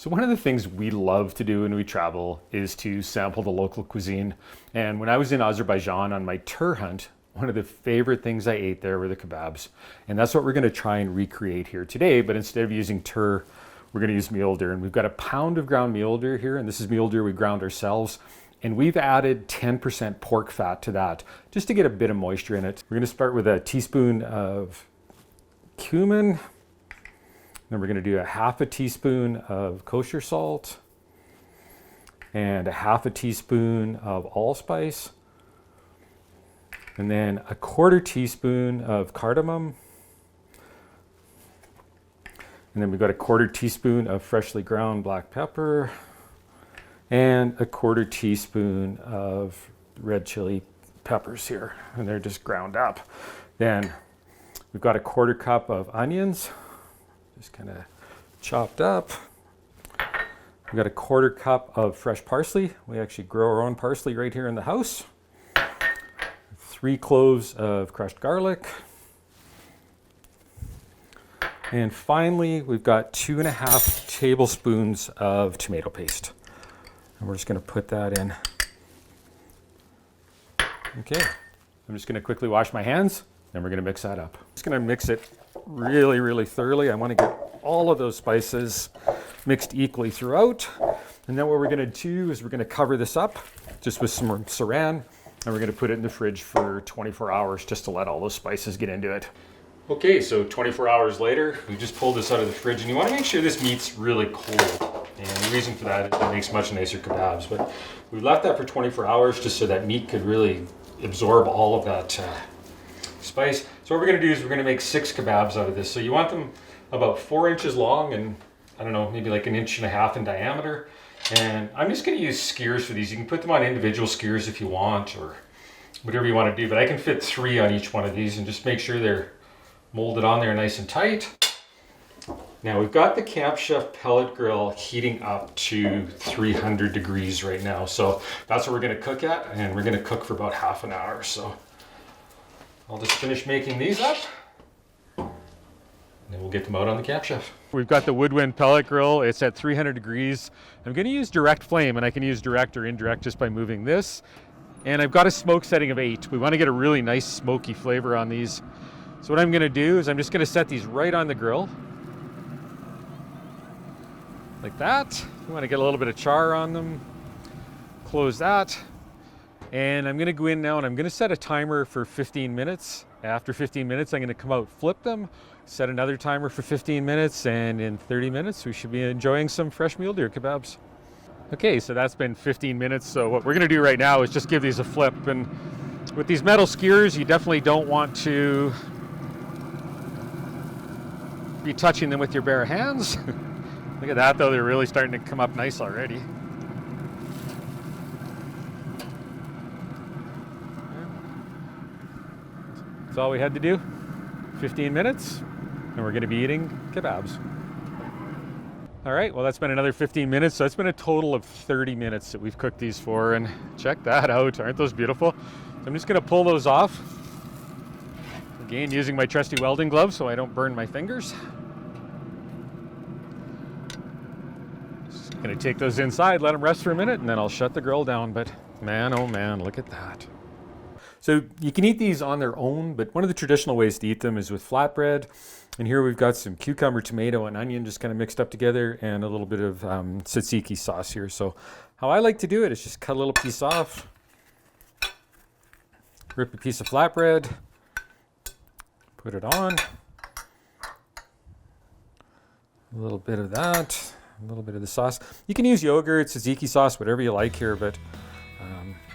So one of the things we love to do when we travel is to sample the local cuisine. And when I was in Azerbaijan on my tur hunt, one of the favorite things I ate there were the kebabs. And that's what we're going to try and recreate here today. But instead of using tur, we're going to use mule deer. And we've got a pound of ground mule deer here. And this is mule deer we ground ourselves. And we've added 10% pork fat to that just to get a bit of moisture in it. We're going to start with a teaspoon of cumin. Then we're going to do a half a teaspoon of kosher salt and a half a teaspoon of allspice, and then a quarter teaspoon of cardamom, and then we've got a quarter teaspoon of freshly ground black pepper and a quarter teaspoon of red chili peppers here, and they're just ground up. Then we've got a quarter cup of onions, just kind of chopped up. We've got a quarter cup of fresh parsley. We actually grow our own parsley right here in the house. 3 cloves of crushed garlic. And finally, we've got 2.5 tablespoons of tomato paste. And we're just going to put that in. Okay, I'm just going to quickly wash my hands, and we're going to mix that up. Just going to mix it really thoroughly. I want to get all of those spices mixed equally throughout. And then what we're going to do is we're going to cover this up just with some saran, and we're going to put it in the fridge for 24 hours just to let all those spices get into it. Okay, so 24 hours later, we just pulled this out of the fridge, and you want to make sure this meat's really cold. And the reason for that is it makes much nicer kebabs. But we left that for 24 hours just so that meat could really absorb all of that spice. So what we're going to do is we're going to make 6 kebabs out of this. So you want them about 4 inches long and, I don't know, maybe like 1.5 inches in diameter. And I'm just going to use skewers for these. You can put them on individual skewers if you want, or whatever you want to do. But I can fit 3 on each one of these and just make sure they're molded on there nice and tight. Now we've got the Camp Chef pellet grill heating up to 300 degrees right now. So that's what we're going to cook at, and we're going to cook for about half an hour. So I'll just finish making these up, and then we'll get them out on the Camp Chef. We've got the Woodwind pellet grill. It's at 300 degrees. I'm going to use direct flame, and I can use direct or indirect just by moving this. And I've got a smoke setting of 8. We want to get a really nice smoky flavor on these. So what I'm going to do is I'm just going to set these right on the grill. Like that. You want to get a little bit of char on them. Close that. And I'm going to go in now and I'm going to set a timer for 15 minutes. After 15 minutes, I'm going to come out, flip them, set another timer for 15 minutes, and in 30 minutes, we should be enjoying some fresh mule deer kebabs. Okay, so that's been 15 minutes. So what we're going to do right now is just give these a flip. And with these metal skewers, you definitely don't want to be touching them with your bare hands. Look at that though, they're really starting to come up nice already. That's all we had to do. 15 minutes, and we're going to be eating kebabs. All right, well that's been another 15 minutes, so it's been a total of 30 minutes that we've cooked these for, and check that out, aren't those beautiful? So I'm just going to pull those off. Again, using my trusty welding gloves so I don't burn my fingers. Just going to take those inside, let them rest for a minute, and then I'll shut the grill down. But man, oh man, look at that. So you can eat these on their own, but one of the traditional ways to eat them is with flatbread. And here we've got some cucumber, tomato, and onion just kind of mixed up together, and a little bit of tzatziki sauce here. So how I like to do it is just cut a little piece off, rip a piece of flatbread, put it on, a little bit of that, a little bit of the sauce. You can use yogurt, tzatziki sauce, whatever you like here, but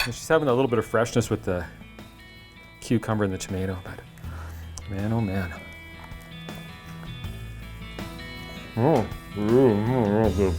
it's just having a little bit of freshness with the cucumber and the tomato. But man, oh man. Oh, real good.